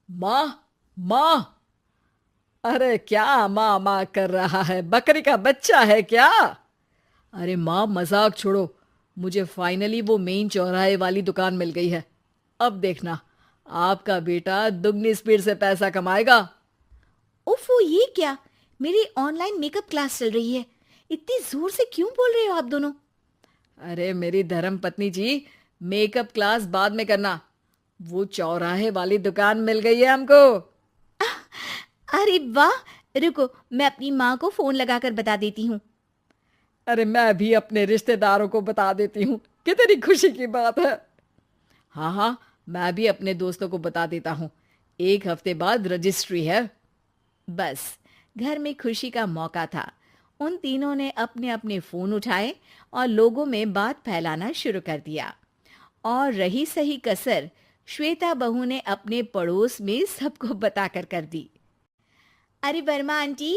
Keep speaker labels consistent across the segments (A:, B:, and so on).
A: माँ, माँ। अरे क्या माँ माँ कर रहा है? बकरी का बच्चा है क्या? अरे माँ, मजाक छोड़ो। मुझे फाइनली वो मेन चौराहे वाली दुकान मिल गई है। अब देखना, आपका बेटा दुगनी स्पीड से पैसा कमाएगा।
B: ओफो, ये क्या? मेरी ऑनलाइन मेकअप क्लास चल रही है। इतनी जोर से क्यों बोल रहे हो आप दोनों?
A: अरे मेरी धर्म पत्नी जी, मेकअप क्लास बाद में करना। वो चौराहे वाली दुकान मिल गई है हमको।
B: अरे वाह! रुको, मैं अपनी माँ को फोन लगाकर बता देती हूँ।
A: अरे मैं भी अपने रिश्तेदारों को बता देती हूँ। कितनी खुशी की बात है। हाँ हाँ, मैं भी अपने दोस्तों को बता देता हूँ। 1 हफ्ते बाद रजिस्ट्री है।
B: बस, घर में खुशी का मौका था। उन तीनों ने अपने अपने फोन उठाए और लोगों में बात फैलाना शुरू कर दिया। और रही सही कसर, श्वेता बहू ने अपने पड़ोस में सबको बताकर कर दी। अरे वर्मा आंटी,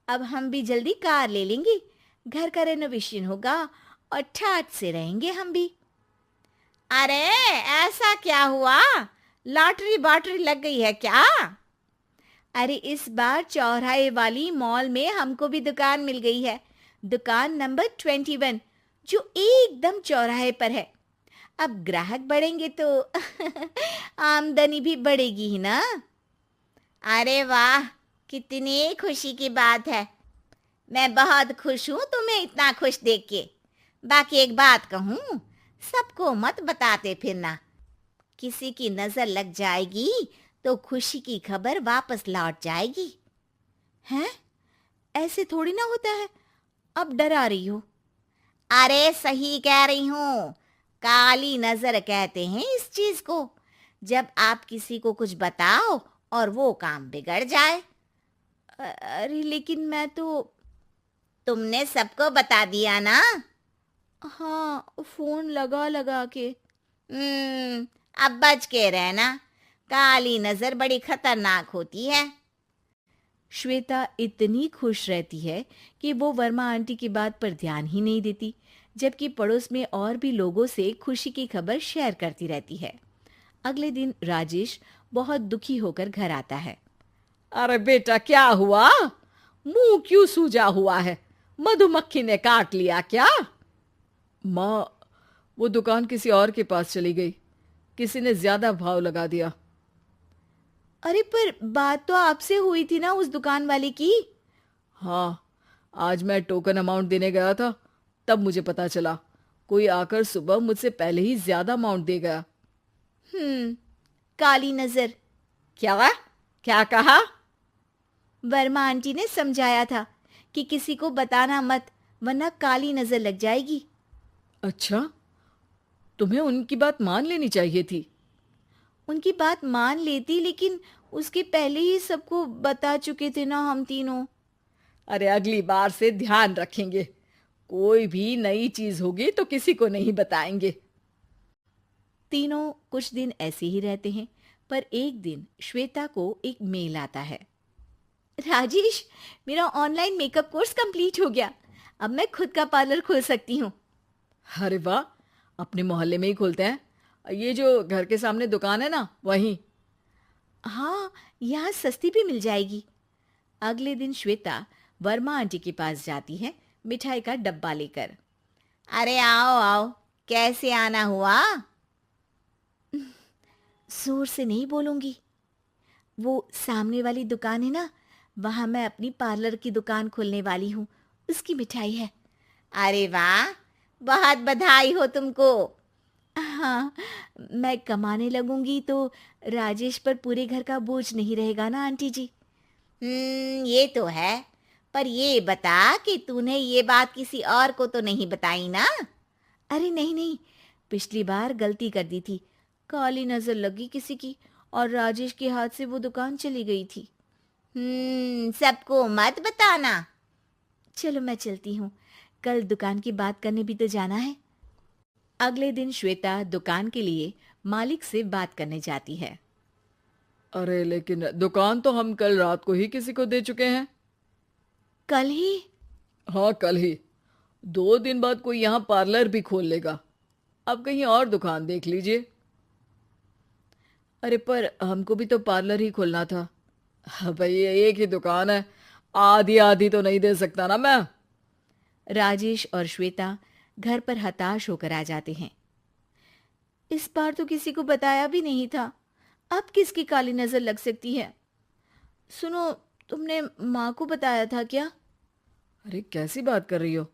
B: अब हम भी जल्दी कार ले लेंगे। घर का रेनोवेशन होगा और ठाट से रहेंगे हम भी। अरे, ऐसा क्या हुआ? लॉटरी बाटरी लग गई है क्या? अरे, इस बार चौराहे वाली मॉल में हमको भी दुकान मिल गई है। दुकान नंबर 21, जो एकदम चौराहे पर है। अब ग्राहक बढ़ेंगे तो आमदनी भी बढ़ेगी ही ना। अरे वाह, कितनी खुशी की बात है। मैं बहुत खुश हूँ तुम्हें इतना खुश देख के। बाकी एक बात कहूँ, सबको मत बताते फिरना। किसी की नजर लग जाएगी तो खुशी की खबर वापस लौट जाएगी। हैं? ऐसे थोड़ी ना होता है। अब डरा रही हो? अरे सही कह रही हूँ। काली नजर कहते हैं इस चीज को, जब आप किसी को कुछ बताओ और वो काम बिगड़ जाए। अरे लेकिन मैं तो। तुमने सबको बता दिया ना? हाँ, फोन लगा लगा के। अब बच के रहना। काली नजर बड़ी खतरनाक होती है। श्वेता इतनी खुश रहती है कि वो वर्मा आंटी की बात पर ध्यान ही नहीं देती, जबकि पड़ोस में और भी लोगों से खुशी की खबर शेयर करती रहती है। अगले दिन राजेश बहुत दुखी होकर घर आता है।
A: अरे बेटा, क्या हुआ? मुंह क्यों सूजा हुआ है? मधुमक्खी ने काट लिया क्या? माँ, वो दुकान किसी और के पास चली गई। किसी ने ज्यादा भाव लगा दिया।
B: अरे पर बात तो आपसे हुई थी ना उस दुकान वाले की।
A: हाँ, आज मैं टोकन अमाउंट देने गया था, तब मुझे पता चला। कोई आकर सुबह मुझसे पहले ही ज्यादा अमाउंट दे गया।
B: हम्म, काली नजर।
A: क्या? क्या कहा?
B: वर्मा आंटी ने समझाया था कि किसी को बताना मत, वरना काली नजर लग जाएगी।
A: अच्छा, तुम्हें उनकी बात मान लेनी चाहिए थी।
B: उनकी बात मान लेती, लेकिन उसके पहले ही सबको बता चुके थे ना हम तीनों।
A: अरे अगली बार से ध्यान रखेंगे। कोई भी नई चीज होगी तो किसी को नहीं बताएंगे।
B: तीनों कुछ दिन ऐसे ही रहते हैं, पर एक दिन श्वेता को एक मेल आता है। राजेश, मेरा ऑनलाइन मेकअप कोर्स कंप्लीट हो गया। अब मैं खुद का पार्लर खोल सकती हूँ।
A: अरे वाह, अपने मोहल्ले में ही खोलते हैं। ये जो घर के सामने दुकान है ना, वहीं।
B: हाँ, यहाँ सस्ती भी मिल जाएगी। अगले दिन श्वेता वर्मा आंटी के पास जाती है, मिठाई का डब्बा लेकर। अरे आओ आओ, कैसे आना हुआ? जोर से नहीं बोलूंगी। वो सामने वाली दुकान है ना, वहां मैं अपनी पार्लर की दुकान खोलने वाली हूँ। उसकी मिठाई है। अरे वाह, बहुत बधाई हो तुमको। हाँ, मैं कमाने लगूंगी तो राजेश पर पूरे घर का बोझ नहीं रहेगा ना आंटी जी। ये तो है। पर ये बता कि तूने ये बात किसी और को तो नहीं बताई ना? अरे नहीं नहीं, पिछली बार गलती कर दी थी। काली नजर लगी किसी की और राजेश के हाथ से वो दुकान चली गई थी। सबको मत बताना। चलो मैं चलती हूँ, कल दुकान की बात करने भी तो जाना है। अगले दिन श्वेता दुकान के लिए मालिक से बात करने जाती है।
A: अरे लेकिन दुकान तो हम कल रात को ही किसी को दे चुके हैं।
B: कल ही?
A: हाँ, कल ही। 2 दिन बाद कोई यहाँ पार्लर भी खोल लेगा। अब कहीं और दुकान देख लीजिए। अरे पर हमको भी तो पार्लर ही खोलना था। हाँ भाई, एक ही दुकान है, आधी आधी तो नहीं दे सकता ना मैं।
B: राजेश और श्वेता घर पर हताश होकर आ जाते हैं। इस बार तो किसी को बताया भी नहीं था, अब किसकी काली नजर लग सकती है? सुनो, तुमने माँ को बताया था क्या?
A: अरे कैसी बात कर रही हो,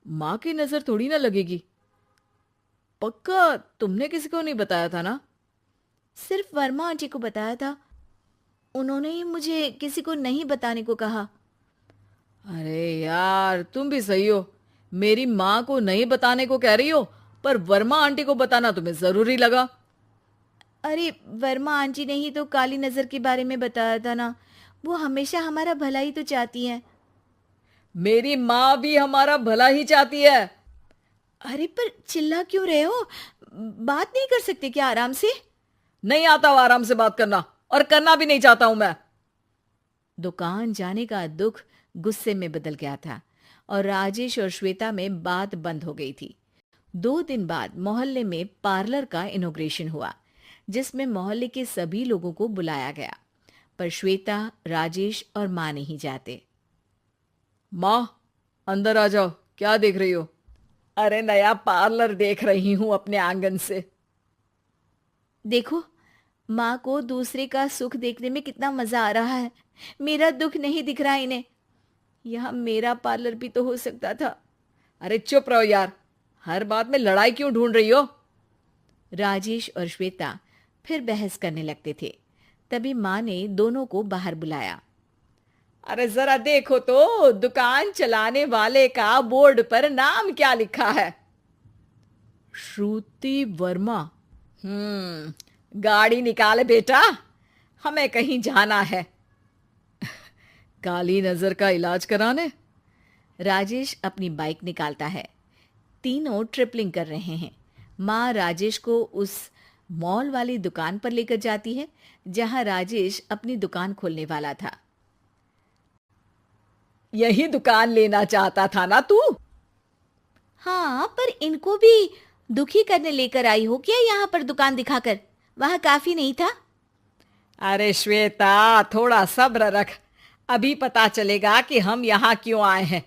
A: माँ की नजर थोड़ी ना लगेगी। पक्का तुमने किसी को नहीं बताया था ना?
B: सिर्फ वर्मा आंटी को बताया था, उन्होंने ही मुझे किसी को नहीं बताने को कहा।
A: अरे यार, तुम भी सही हो। मेरी माँ को नहीं बताने को कह रही हो, पर वर्मा आंटी को बताना तुम्हें जरूरी लगा।
B: अरे वर्मा आंटी ने ही तो काली नजर के बारे में बताया था ना, वो हमेशा हमारा भला ही तो चाहती है।
A: मेरी माँ भी हमारा भला ही चाहती है।
B: अरे पर चिल्ला क्यों रहे हो? बात नहीं कर सकते क्या आराम से?
A: नहीं आता हो आराम से बात करना, और करना भी नहीं चाहता हूं मैं।
B: दुकान जाने का दुख गुस्से में बदल गया था और राजेश और श्वेता में बात बंद हो गई थी। 2 दिन बाद मोहल्ले में पार्लर का इनॉग्रेशन हुआ, जिसमें मोहल्ले के सभी लोगों को बुलाया गया, पर श्वेता, राजेश और माँ नहीं जाते।
A: माँ, अंदर आ जाओ, क्या देख रही हो? अरे नया पार्लर देख रही हूं अपने आंगन से।
B: देखो, माँ को दूसरे का सुख देखने में कितना मजा आ रहा है, मेरा दुख नहीं दिख रहा इन्हें। यह मेरा पार्लर भी तो हो सकता था।
A: अरे चुप रहो यार, हर बात में लड़ाई क्यों ढूंढ रही हो?
B: राजेश और श्वेता फिर बहस करने लगते थे। तभी माँ ने दोनों को बाहर बुलाया।
A: अरे जरा देखो तो, दुकान चलाने वाले का बोर्ड पर नाम क्या लिखा है? श्रुति वर्मा। गाड़ी निकाले बेटा, हमें कहीं जाना है। काली नजर का इलाज कराने?
B: राजेश अपनी बाइक निकालता है। तीनों ट्रिपलिंग कर रहे हैं। माँ राजेश को उस मॉल वाली दुकान पर लेकर जाती है जहां राजेश अपनी दुकान खोलने वाला था।
A: यही दुकान लेना चाहता था ना तू?
B: हाँ, पर इनको भी दुखी करने लेकर आई हो क्या यहाँ पर दुकान दिखाकर? वहां काफी नहीं था?
A: अरे श्वेता, थोड़ा सब्र रख, अभी पता चलेगा कि हम यहाँ क्यों आए हैं।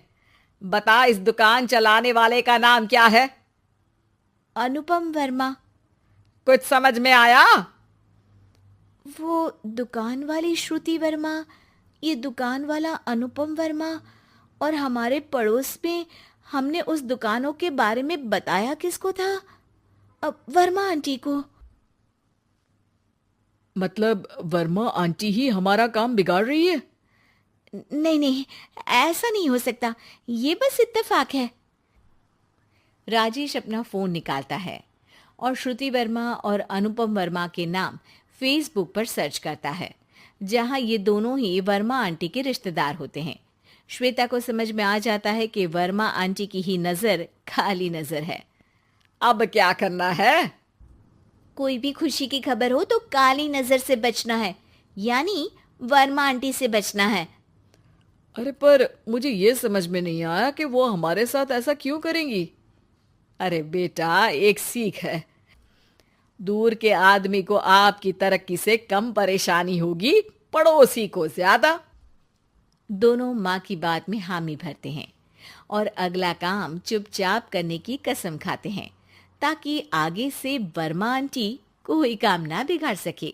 A: बता, इस दुकान चलाने वाले का नाम क्या है?
B: अनुपम वर्मा।
A: कुछ समझ में आया?
B: वो दुकान वाली श्रुति वर्मा, ये दुकान वाला अनुपम वर्मा, और हमारे पड़ोस में हमने उस दुकानों के बारे में बताया किसको था? अब वर्मा आंटी को।
A: मतलब वर्मा आंटी ही हमारा काम बिगाड़ रही है?
B: नहीं नहीं, ऐसा नहीं हो सकता, ये बस इत्तेफाक है। राजेश अपना फोन निकालता है और श्रुति वर्मा और अनुपम वर्मा के नाम फेसबुक पर सर्च करता है, जहां ये दोनों ही वर्मा आंटी के रिश्तेदार होते हैं। श्वेता को समझ में आ जाता है कि वर्मा आंटी की ही नजर काली नजर है।
A: अब क्या करना है?
B: कोई भी खुशी की खबर हो तो काली नजर से बचना है, यानी वर्मा आंटी से बचना है।
A: अरे पर मुझे ये समझ में नहीं आया कि वो हमारे साथ ऐसा क्यों करेंगी। अरे बेटा, एक सीख है, दूर के आदमी को आपकी तरक्की से कम परेशानी होगी, पड़ोसी को ज्यादा।
B: दोनों माँ की बात में हामी भरते हैं और अगला काम चुपचाप करने की कसम खाते हैं, ताकि आगे से वर्मा आंटी कोई काम ना बिगाड़ सके।